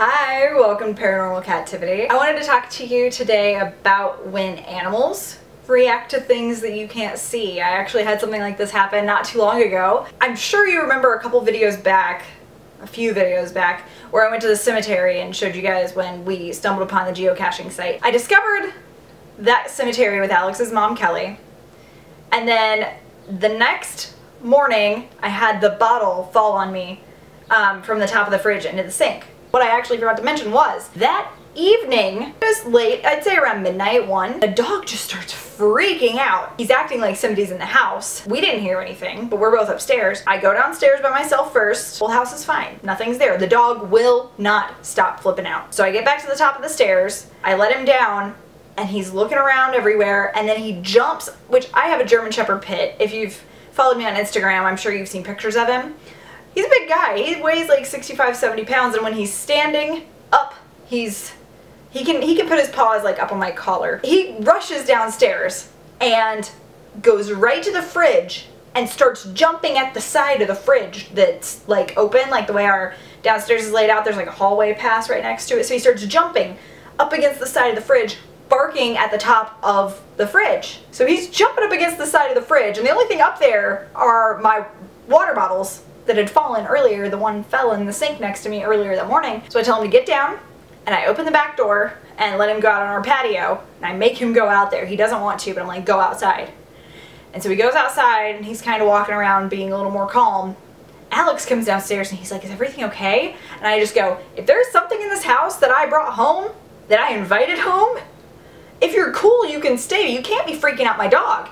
Hi, welcome to Paranormal Captivity. I wanted to talk to you today about when animals react to things that you can't see. I actually had something like this happen not too long ago. I'm sure you remember a few videos back, where I went to the cemetery and showed you guys when we stumbled upon the geocaching site. I discovered that cemetery with Alex's mom, Kelly, and then the next morning I had the bottle fall on me from the top of the fridge into the sink. What I actually forgot to mention was that evening, it was late, I'd say around midnight, 1, the dog just starts freaking out. He's acting like somebody's in the house. We didn't hear anything, but we're both upstairs. I go downstairs by myself first. Whole house is fine. Nothing's there. The dog will not stop flipping out. So I get back to the top of the stairs, I let him down, and he's looking around everywhere, and then he jumps, which I have a German Shepherd pit. If you've followed me on Instagram, I'm sure you've seen pictures of him. He's a big guy. He weighs like 65, 70 pounds, and when he's standing up, he can put his paws like up on my collar. He rushes downstairs and goes right to the fridge and starts jumping at the side of the fridge that's like open, like the way our downstairs is laid out. There's like a hallway pass right next to it. So he starts jumping up against the side of the fridge, barking at the top of the fridge. So he's jumping up against the side of the fridge, and the only thing up there are my water bottles that had fallen earlier. The one fell in the sink next to me earlier that morning. So I tell him to get down, and I open the back door and let him go out on our patio, and I make him go out there. He doesn't want to, but I'm like, go outside. And so he goes outside, and he's kind of walking around being a little more calm. Alex comes downstairs and he's like, is everything okay? And I just go, if there's something in this house that I brought home, that I invited home, if you're cool, you can stay. You can't be freaking out my dog.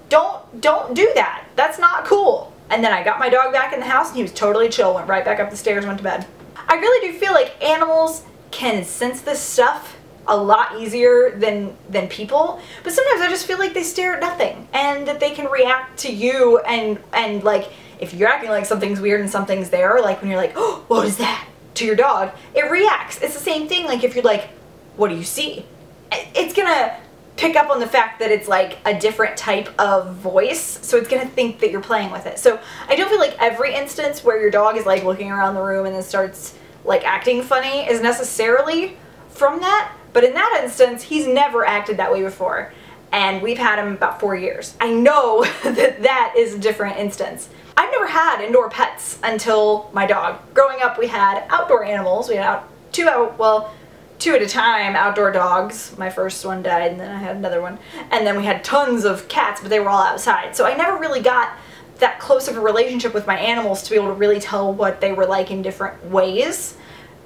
Don't do that. That's not cool. And then I got my dog back in the house, and he was totally chill, went right back up the stairs, went to bed. I really do feel like animals can sense this stuff a lot easier than people, but sometimes I just feel like they stare at nothing, and that they can react to you, and like, if you're acting like something's weird and something's there, like when you're like, oh, what is that? To your dog, it reacts. It's the same thing, like if you're like, what do you see? It's gonna pick up on the fact that it's like a different type of voice, so it's gonna think that you're playing with it. So I don't feel like every instance where your dog is like looking around the room and then starts like acting funny is necessarily from that, but in that instance, he's never acted that way before, and we've had him about 4 years. I know that that is a different instance. I've never had indoor pets until my dog. Growing up, we had outdoor animals. We had two at a time, outdoor dogs. My first one died, and then I had another one. And then we had tons of cats, but they were all outside. So I never really got that close of a relationship with my animals to be able to really tell what they were like in different ways.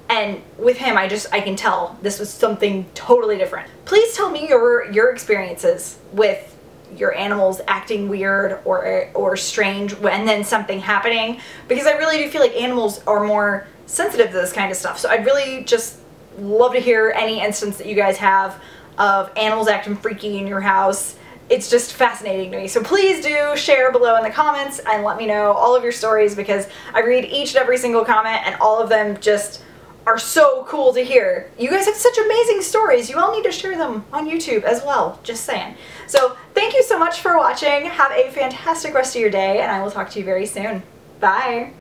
And with him, I can tell this was something totally different. Please tell me your experiences with your animals acting weird or strange and then something happening, because I really do feel like animals are more sensitive to this kind of stuff. So I'd really just love to hear any instance that you guys have of animals acting freaky in your house. It's just fascinating to me. So please do share below in the comments and let me know all of your stories, because I read each and every single comment, and all of them just are so cool to hear. You guys have such amazing stories. You all need to share them on YouTube as well. Just saying. So thank you so much for watching. Have a fantastic rest of your day, and I will talk to you very soon. Bye.